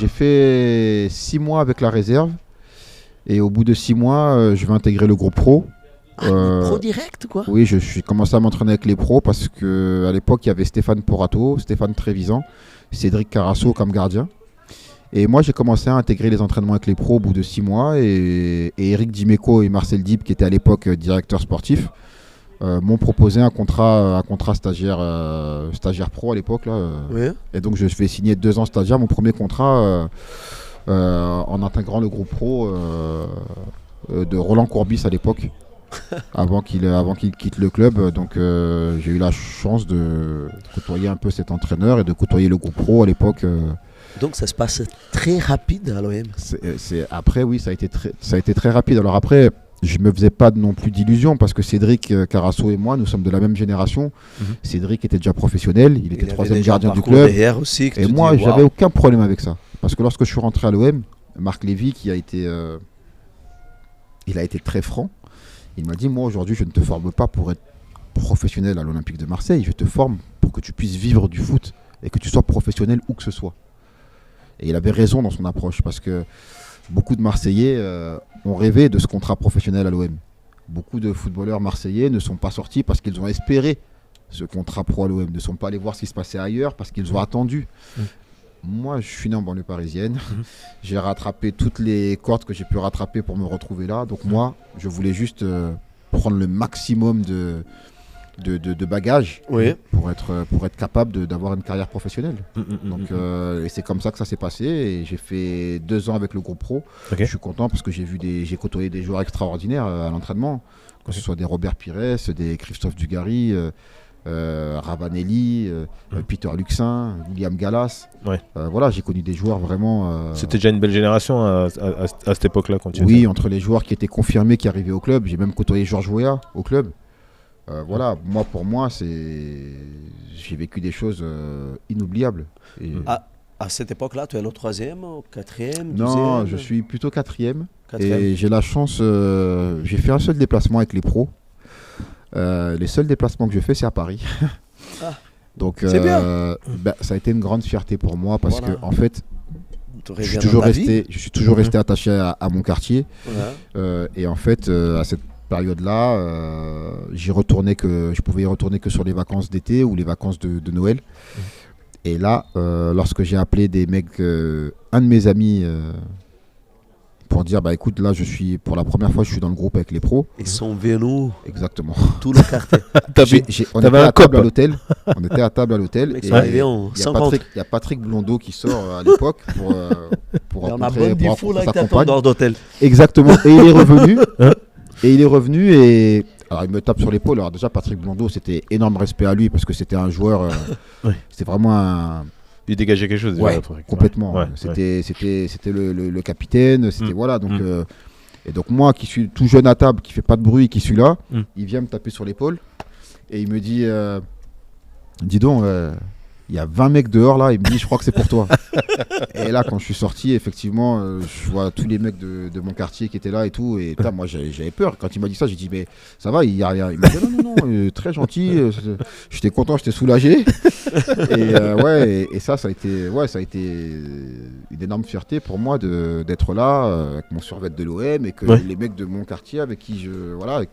J'ai fait 6 mois avec la réserve et au bout de 6 mois, je vais intégrer le groupe pro. Pro direct quoi. Oui, je suis commencé à m'entraîner avec les pros parce qu'à l'époque, il y avait Stéphane Porato, Stéphane Trévisan, Cédric Carasso comme gardien. Et moi, j'ai commencé à intégrer les entraînements avec les pros au bout de 6 mois. Et Eric Dimeco et Marcel Dib, qui étaient à l'époque directeurs sportifs, m'ont proposé un contrat stagiaire pro à l'époque. Oui. Et donc, je vais signer 2 ans stagiaire, mon premier contrat en intégrant le groupe pro de Roland Courbis à l'époque. avant qu'il quitte le club. Donc j'ai eu la chance de côtoyer un peu cet entraîneur et de côtoyer le groupe pro à l'époque. Donc ça se passe très rapide à l'OM. Après oui, ça a été très rapide. Alors après, je me faisais pas non plus d'illusions parce que Cédric Carasso et moi, nous sommes de la même génération. Cédric était déjà professionnel, il était 3e gardien du club. Aussi, et moi, j'avais aucun problème avec ça. Parce que lorsque je suis rentré à l'OM, Marc Lévy, il a été très franc. Il m'a dit, moi aujourd'hui, je ne te forme pas pour être professionnel à l'Olympique de Marseille, je te forme pour que tu puisses vivre du foot et que tu sois professionnel où que ce soit. Et il avait raison dans son approche parce que beaucoup de Marseillais ont rêvé de ce contrat professionnel à l'OM. Beaucoup de footballeurs marseillais ne sont pas sortis parce qu'ils ont espéré ce contrat pro à l'OM, ne sont pas allés voir ce qui se passait ailleurs parce qu'ils ont attendu. Moi, je suis né en banlieue parisienne. J'ai rattrapé toutes les cordes que j'ai pu rattraper pour me retrouver là. Donc moi, je voulais juste prendre le maximum de bagages pour être capable d'avoir une carrière professionnelle. Et c'est comme ça que ça s'est passé. Et j'ai fait 2 ans avec le groupe pro. Je suis content parce que j'ai côtoyé des joueurs extraordinaires à l'entraînement. Que ce soit des Robert Pires, des Christophe Dugarry, Ravanelli, Peter Luxin, William Gallas. Voilà, j'ai connu des joueurs vraiment. C'était déjà une belle génération à cette époque-là quand tu Oui, entre les joueurs qui étaient confirmés, qui arrivaient au club. J'ai même côtoyé Georges Weah au club. Voilà, pour moi, j'ai vécu des choses inoubliables. Et... À cette époque-là, tu es le 3e, 4e, 12e? Non, je suis plutôt 4e. Et j'ai la chance, j'ai fait un seul déplacement avec les pros. Les seuls déplacements que je fais, c'est à Paris. Donc, c'est bien. Ça a été une grande fierté pour moi parce que, en fait, je suis toujours resté attaché à mon quartier. Et en fait, à cette période-là, je pouvais y retourner que sur les vacances d'été ou les vacances de Noël. Et là, lorsque j'ai appelé des mecs, un de mes amis, pour dire écoute, là pour la première fois je suis dans le groupe avec les pros. Ils sont venus. Exactement. Tout le quartier. On était à table à l'hôtel. On était à table à l'hôtel. Et il y a Patrick Blondeau qui sort à l'époque pour rencontrer sa compagne. d'hôtel. Exactement. Et il est revenu. Et alors il me tape sur l'épaule. Alors déjà Patrick Blondeau, c'était énorme respect à lui parce que c'était un joueur. C'était vraiment un. Il dégageait quelque chose. Complètement. C'était le capitaine. C'était voilà. Donc et donc moi qui suis tout jeune à table, qui fait pas de bruit, qui suis là, il vient me taper sur l'épaule et il me dit dis donc, il y a 20 mecs dehors là. Il me dit je crois que c'est pour toi. Et là quand je suis sorti, effectivement, je vois tous les mecs de mon quartier qui étaient là et tout. Et moi j'avais peur. Quand il m'a dit ça, j'ai dit mais ça va, il y a rien. Il m'a dit non, très gentil. J'étais content, j'étais soulagé. Et ça a été une énorme fierté pour moi d'être là avec mon survêt de l'OM et que les mecs de mon quartier avec qui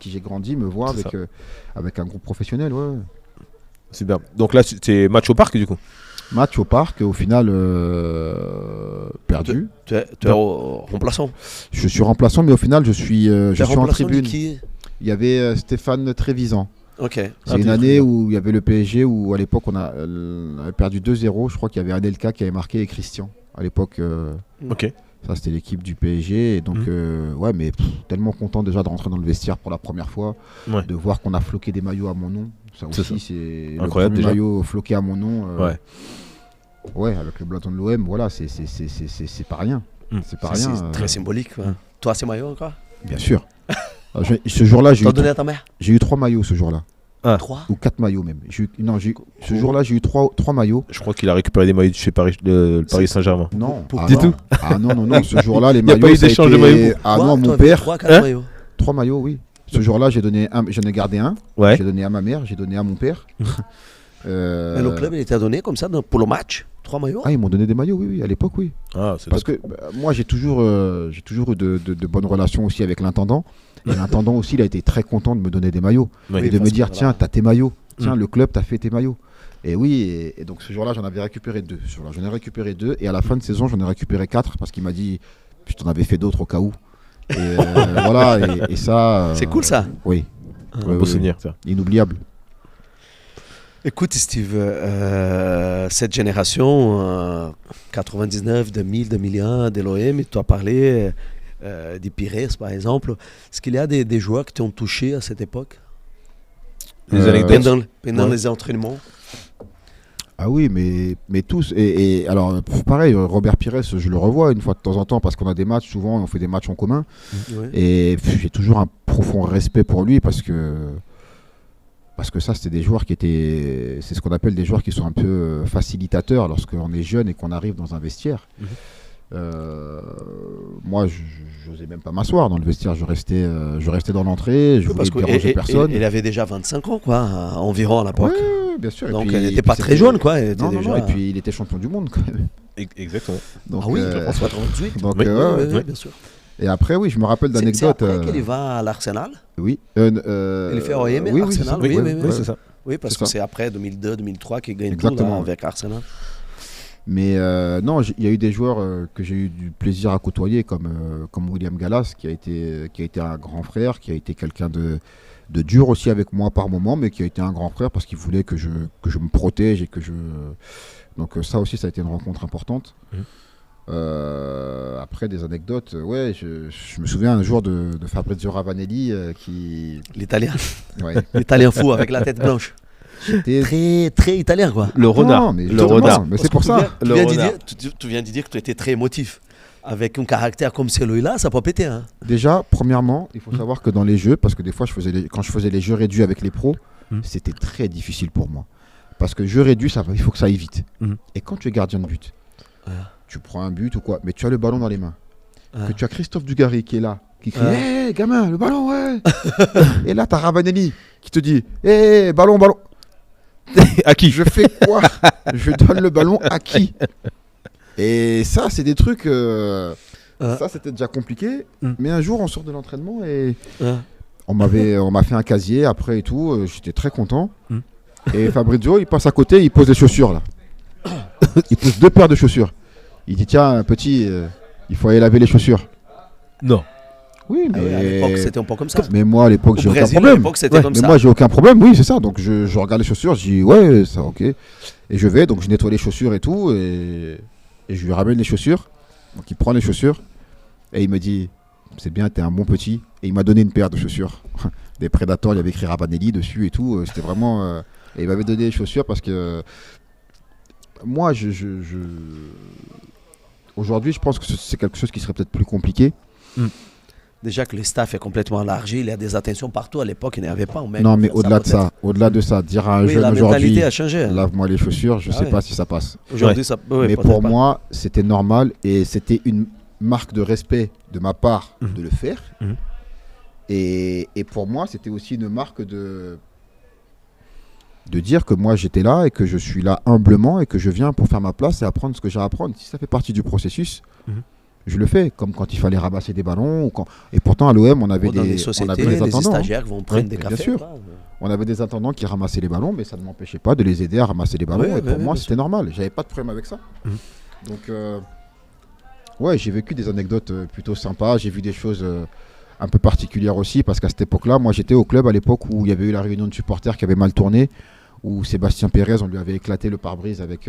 j'ai grandi me voient avec un groupe professionnel. Super. Donc là, c'est match au parc du coup. Match au parc, au final perdu. Tu es remplaçant. Je suis remplaçant, mais au final je suis en tribune. Qui? Il y avait Stéphane Trévisan. C'est une année où il y avait le PSG où à l'époque on avait perdu 2-0. Je crois qu'il y avait Anelka qui avait marqué et Christian à l'époque. Ça c'était l'équipe du PSG. Et donc mais tellement content déjà de rentrer dans le vestiaire pour la première fois, de voir qu'on a floqué des maillots à mon nom. Ça aussi c'est incroyable, le premier maillot floqué à mon nom. Avec le blason de l'OM, voilà, c'est pas rien. C'est pas rien. C'est très symbolique. Toi, c'est maillot encore? Bien sûr. Ce jour-là, donné à ta mère? J'ai eu 3 maillots ce jour-là. 3 ou 4 maillots même. Ce jour-là, j'ai eu 3 maillots. Je crois qu'il a récupéré des maillots chez Paris Saint-Germain. Non, tout. Non. Ce jour-là, les maillots. Il n'y a pas eu d'échange de maillots. Mon père. 3 maillots. 3 maillots, oui. Ce jour-là, j'en ai gardé un. Ouais. J'ai donné à ma mère, j'ai donné à mon père. Mais le club, il était donné comme ça pour le match, 3 maillots. Ah, ils m'ont donné des maillots, oui, à l'époque, oui. Ah, c'est Parce top. que moi, j'ai toujours eu de bonnes relations aussi avec l'intendant. Et l'intendant aussi, il a été très content de me donner des maillots. Oui. Et de me parce dire, que, tiens, voilà. t'as tes maillots. Tiens, le club, t'as fait tes maillots. Et oui, et donc ce jour-là, j'en avais récupéré 2. Ce jour-là, j'en ai récupéré 2. Et à la fin de saison, j'en ai récupéré 4 parce qu'il m'a dit, puis je t'en avais fait d'autres au cas où. Et voilà, et ça. C'est cool, ça. Oui. Un Oui, beau oui, souvenir, ça. inoubliable. Écoute, Steve, cette génération 99, 2000, 2001 de l'OM, tu as parlé des Pires, par exemple. Est-ce qu'il y a des joueurs qui t'ont touché à cette époque Les anecdotes. pendant Ouais. les entraînements? Ah oui, mais tous. Et alors, pareil, Robert Pires, je le revois une fois de temps en temps parce qu'on a des matchs, souvent on fait des matchs en commun. Ouais. Et j'ai toujours un profond respect pour lui parce que ça, c'était des joueurs qui étaient. C'est ce qu'on appelle des joueurs qui sont un peu facilitateurs lorsqu'on est jeune et qu'on arrive dans un vestiaire. Moi, je n'osais même pas m'asseoir dans le vestiaire. Je restais dans l'entrée, je Parce voulais déranger personne. il avait déjà 25 ans, quoi, environ à l'époque. Ouais, bien sûr. Et Donc, puis- il et n'était puis pas très c'était- jeune, quoi. Il était Non, non, déjà... non. Et puis, il était champion du monde quand même. Exactement. Donc, Ah oui, euh, en 98. donc, Oui. ouais, ouais. Oui, bien sûr. Et après, oui, je me rappelle C'est d'anecdotes. après qu'il va à l'Arsenal. Oui. Il fait OM, oui, oui, c'est Arsenal, ça. oui, Oui, oui, oui, oui. c'est ça. Oui, parce C'est que ça. c'est après 2002-2003 qu'il gagne tout là, Exactement. avec Arsenal. Mais non, il y a eu des joueurs que j'ai eu du plaisir à côtoyer, comme William Gallas, qui a été un grand frère, qui a été quelqu'un de dur aussi avec moi par moment, mais qui a été un grand frère parce qu'il voulait que je me protège et que je. Donc ça aussi, ça a été une rencontre importante. Après, des anecdotes, ouais, je me souviens un jour de Fabrizio Ravanelli qui. L'Italien. Ouais, L'Italien fou avec la tête blanche. était- Très, très italien, quoi. Le renard. Non, mais Le justement, renard. mais c'est pour ça. Tu Le viens, de renard. dire, tu viens de dire que tu étais très émotif. Avec un caractère comme celui-là, ça peut péter. Hein. Déjà, premièrement, il faut savoir que dans les jeux, parce que des fois, quand je faisais les jeux réduits avec les pros, c'était très difficile pour moi. Parce que jeu réduit, il faut que ça aille vite. Et quand tu es gardien de but, tu prends un but ou quoi, mais tu as le ballon dans les mains. Que tu as Christophe Dugarry qui est là, qui crie hé, gamin, le ballon, ouais. Et là, tu as Ravanelli qui te dit hé, ballon, ballon. À qui? Je fais quoi? Je donne le ballon à qui? Et ça, c'est des trucs. Ça, c'était déjà compliqué. Mais un jour, on sort de l'entraînement et on m'a fait un casier après et tout. J'étais très content. Et Fabrizio, il passe à côté, il pose les chaussures là. Il pose 2 paires de chaussures. Il dit tiens, petit, il faut aller laver les chaussures. Non. Oui, Ah oui, à l'époque, c'était un peu comme ça. mais moi, à l'époque, Au j'ai aucun Brésil, à problème. l'époque, c'était comme Mais ça. moi, j'ai aucun problème, oui, c'est ça. Donc, je regarde les chaussures, je dis, ouais, ça, ok. Et je vais, donc je nettoie les chaussures et tout, et je lui ramène les chaussures. Donc, il prend les chaussures, et il me dit, c'est bien, t'es un bon petit. Et il m'a donné une paire de chaussures. Des Predators, il y avait écrit Ravanelli dessus et tout. C'était vraiment. Et il m'avait donné les chaussures parce que. Moi, aujourd'hui, je pense que c'est quelque chose qui serait peut-être plus compliqué. Déjà que le staff est complètement élargi, il y a des attentions partout. À l'époque, il n'y avait pas. Non, mais au-delà de ça, dire à un Oui, jeune la aujourd'hui, mentalité a changé. lave-moi les chaussures, je Ah sais ouais. pas si ça passe. Aujourd'hui, ça. oui, Mais peut-être pour pas. moi, c'était normal et c'était une marque de respect de ma part de le faire. Et pour moi, c'était aussi une marque de dire que moi j'étais là et que je suis là humblement et que je viens pour faire ma place et apprendre ce que j'ai à apprendre. Si ça fait partie du processus, je le fais, comme quand il fallait ramasser des ballons. Et pourtant, à l'OM, on avait Dans les des sociétés, des les attendants. stagiaires qui vont prendre des bien cafés. sûr. quoi. On avait des attendants qui ramassaient les ballons, mais ça ne m'empêchait pas de les aider à ramasser les ballons. Oui, et pour oui, moi, bien c'était normal. J'avais pas de problème avec ça. Donc, ouais, j'ai vécu des anecdotes plutôt sympas. J'ai vu des choses un peu particulières aussi, parce qu'à cette époque-là, moi, j'étais au club à l'époque où il y avait eu la réunion de supporters qui avait mal tourné, où Sébastien Pérez, on lui avait éclaté le pare-brise avec.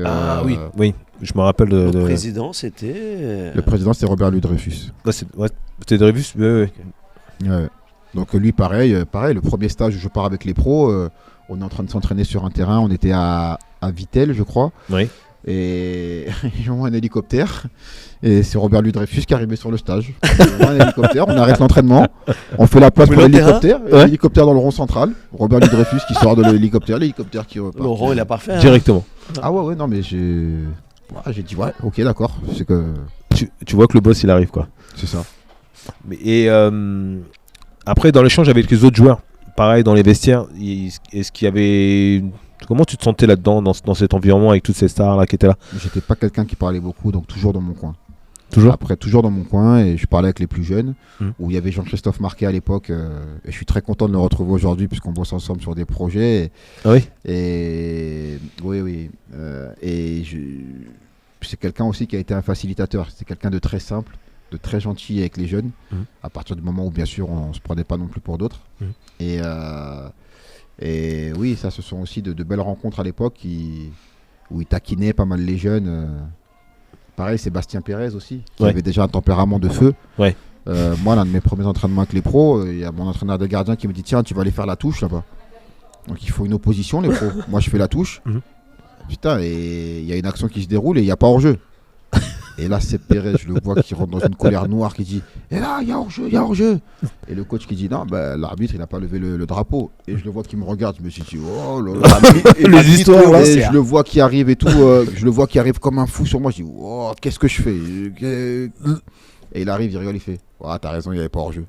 Oui, je me rappelle de. Le président, c'était. Le président, c'était Robert Louis Dreyfus. C'était Dreyfus, ouais. Ouais. Donc lui, pareil, le premier stage où je pars avec les pros, on est en train de s'entraîner sur un terrain, on était à Vittel, je crois, Oui. et ils ont un hélicoptère, et c'est Robert Louis Dreyfus qui est arrivé sur le stage. On a un hélicoptère, on arrête l'entraînement, on fait la place pour l'hélicoptère, et l'hélicoptère dans le rond central, Robert Louis Dreyfus qui sort de l'hélicoptère qui repart. Laurent, il a parfait. Hein. Directement. Ah ouais, non mais j'ai dit ouais, ok d'accord, c'est que Tu vois que le boss il arrive quoi. c'est ça. Et après dans l'échange avec les autres joueurs, pareil dans les vestiaires, est-ce qu'il y avait Comment tu te sentais là-dedans, dans cet environnement avec toutes ces stars-là qui étaient là? J'étais pas quelqu'un qui parlait beaucoup, donc toujours dans mon coin. Toujours? Après, toujours dans mon coin, et je parlais avec les plus jeunes, Mhm. où il y avait Jean-Christophe Marquet à l'époque, et je suis très content de le retrouver aujourd'hui, puisqu'on bosse ensemble sur des projets. Ah oui? Et oui, oui. C'est quelqu'un aussi qui a été un facilitateur. C'est quelqu'un de très simple, de très gentil avec les jeunes, Mhm. à partir du moment où, bien sûr, on ne se prenait pas non plus pour d'autres. Mhm. Et oui, ça, ce sont aussi de belles rencontres à l'époque où il taquinait pas mal les jeunes. Pareil, Sébastien Pérez aussi, qui Ouais. avait déjà un tempérament de feu. Ouais. Moi, l'un de mes premiers entraînements avec les pros, il y a mon entraîneur de gardien qui me dit: tiens, tu vas aller faire la touche là-bas. Donc il faut une opposition, les pros. Moi, je fais la touche. Mhm. Putain, et il y a une action qui se déroule et il n'y a pas hors-jeu. Et là, c'est Pérez, je le vois qui rentre dans une colère noire, qui dit: et là, il y a hors-jeu, il y a hors-jeu. Et le coach qui dit: non, bah, l'arbitre, il n'a pas levé le drapeau. Et je le vois qui me regarde, je me suis dit: oh là là. Les histoires, là. Et je le vois qui arrive et tout, je le vois qui arrive comme un fou sur moi. Je dis: oh, qu'est-ce que je fais? Et il arrive, il rigole, il fait: ah, t'as raison, il n'y avait pas hors-jeu.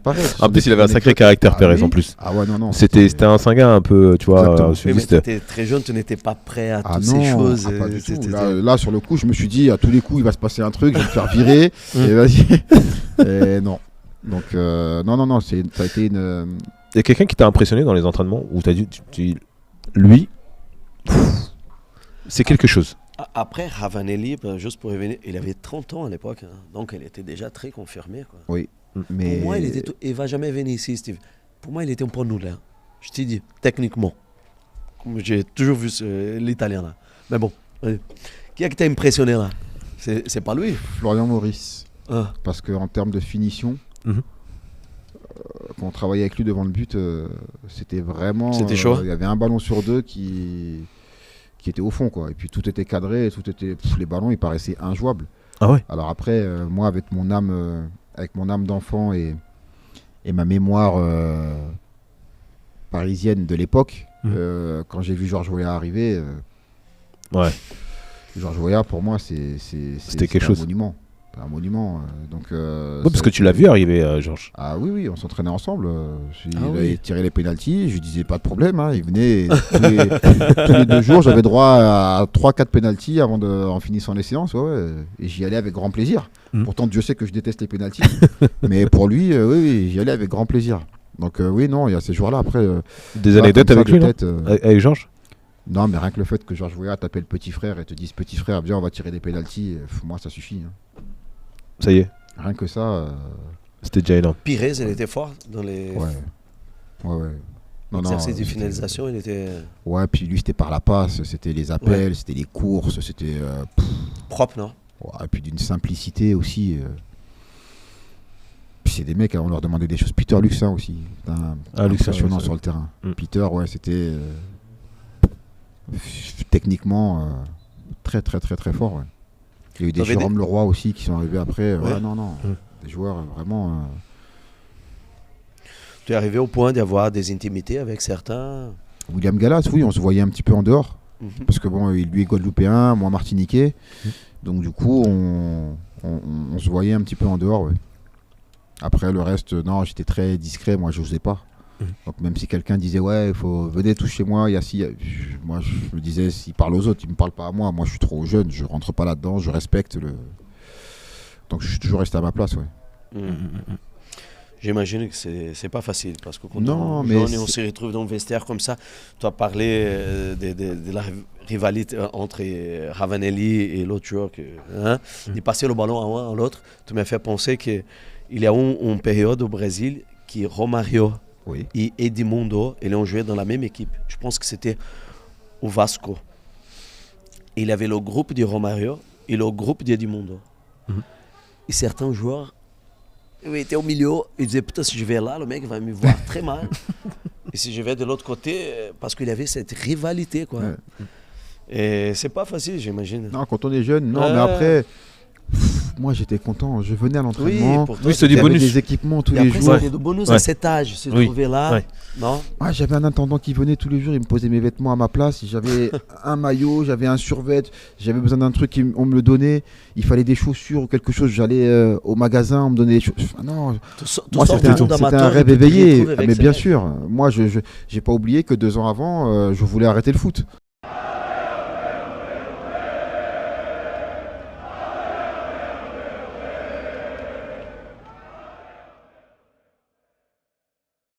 Pareil, En plus, il avait un sacré caractère, Pérez, oui. en plus. Ah ouais, non, non. C'était un sanguin un peu, tu vois, Exactement. Oui, mais sudiste. tu étais très jeune, tu n'étais pas prêt à Ah toutes non, ces choses. pas du tout. c'était- Là, sur le coup, je me suis dit: à tous les coups, il va se passer un truc, je vais me faire virer. Et vas-y. Et non. Donc, non, ça a été une. Il y a quelqu'un qui t'a impressionné dans les entraînements où t'as dit, lui, c'est quelque chose. Après, Ravanelli, juste pour revenir, il avait 30 ans à l'époque, hein, donc il était déjà très confirmé. Quoi. Mais... Pour moi, il ne va jamais venir ici, Steve. Pour moi, il était un peu nul. Hein. Je t'ai dit, techniquement. Comme j'ai toujours vu l'Italien là. Mais bon, qui est-ce qui t'a impressionné là? C'est pas lui. Florian Maurice. Ah. Parce qu'en termes de finition, Mhm. quand on travaillait avec lui devant le but, c'était vraiment. C'était chaud. Il y avait un ballon sur deux qui était au fond, quoi. Et puis tout était cadré, les ballons, ils paraissaient injouables. Ah ouais? Alors après, moi, avec mon âme d'enfant et ma mémoire parisienne de l'époque, quand j'ai vu Georges Weah arriver, Ouais. Georges Weah, pour moi, c'était quelque chose. Un monument. Un monument. Donc, Ouais, parce que tu l'as vu arriver, Georges. Ah oui, on s'entraînait ensemble. Il oui. avait tiré les pénaltys, je lui disais pas de problème. Hein, il venait tous les 2 jours, j'avais droit à 3-4 pénaltys en finissant les séances. Ouais. Et j'y allais avec grand plaisir. Pourtant, Dieu sait que je déteste les pénaltys. Mais pour lui, oui, j'y allais avec grand plaisir. Donc oui, non, il y a ces joueurs-là. Après, Des là, anecdotes comme ça, avec de lui, non? tête, Avec Georges? Non, mais rien que le fait que Georges Weah t'appelle petit frère et te dise: petit frère, viens, on va tirer des pénaltys, moi, ça suffit. Hein. Ça y est, Rien que ça. c'était déjà énorme. Pires, il était fort dans les Ouais. Non, exercices de c'était- finalisation. Il était Ouais, puis lui, c'était par la passe, c'était les appels, c'était les courses, c'était. propre, non? Ouais, et puis d'une simplicité aussi. Puis c'est des mecs, on leur demandait des choses. Peter Luxin aussi, impressionnant ouais, sur le terrain. Mm. Peter, ouais, c'était techniquement très très très très fort. Ouais. Il y a eu des T'avais Jérôme Leroy aussi qui sont arrivés après. Ouais, Ouais. non, Mm. des joueurs vraiment. Tu es arrivé au point d'avoir des intimités avec certains. William Gallas, oui, on se voyait un petit peu en dehors. Mhm. Parce que bon, lui est guadeloupéen, moi martiniquais. Donc du coup, on se voyait un petit peu en dehors. Ouais. Après le reste, non, j'étais très discret, moi je n'osais pas. Donc même si quelqu'un disait: ouais, il faut venez tous chez moi, il y a si, moi je me disais: s'il parle aux autres, il me parle pas à moi. Moi je suis trop jeune, je rentre pas là-dedans, je respecte le. Donc je suis toujours resté à ma place, ouais. J'imagine que c'est pas facile parce que quand Non, on, mais jeune et on se retrouve dans le vestiaire comme ça, tu as parlé de la rivalité entre Ravanelli et l'autre joueur. De passer le ballon à un à l'autre, tu m'as fait penser qu'il y a une période au Brésil qui Romario Oui. et Edmundo, ils ont joué dans la même équipe. Je pense que c'était au Vasco. Il avait le groupe de Romario et le groupe d'Edmundo. Et certains joueurs étaient au milieu, ils disaient: putain, si je vais là, le mec va me voir très mal. Et si je vais de l'autre côté, parce qu'il y avait cette rivalité, quoi. Ouais. Et c'est pas facile, j'imagine. Non, quand on est jeune, non, mais après, moi j'étais content. Je venais à l'entraînement. pour toi, Oui, c'est du J'avais bonus. des équipements tous et les après, jours. c'était de bonus Ouais. à cet âge, se Oui. trouver là. Ouais. Non. Ah, j'avais un intendant qui venait tous les jours, il me posait mes vêtements à ma place. J'avais un maillot, j'avais un survêt, j'avais besoin d'un truc, on me le donnait. Il fallait des chaussures ou quelque chose. J'allais au magasin, on me donnait des choses. Ah non, moi c'était un rêve éveillé. Ah, mais bien sûr, moi je n'ai pas oublié que 2 ans avant, je voulais arrêter le foot.